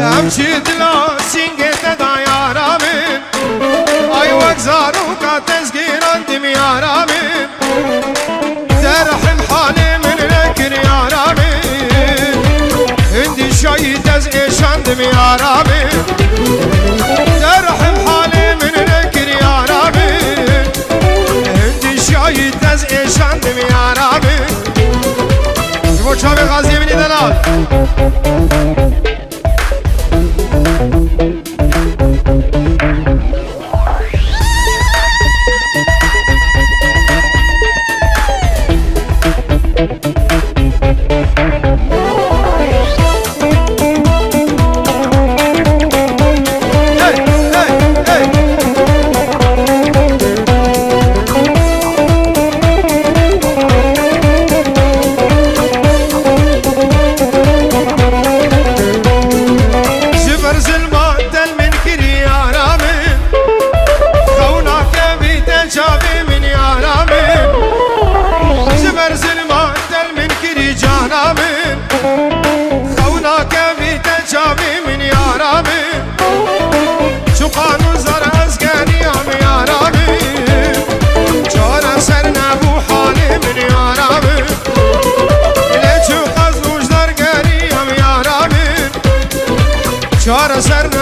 همچی دلا سینگت دا یارامن ای وگزارو که تزگیران یارامن درحم حالی من نکر یارامن هندی شاید از ایشاندم یارامن درحم حالی من نکر یارامن هندی شاید از ایشاندم یارامن شما چاوی غازی منی دلال Chora sarna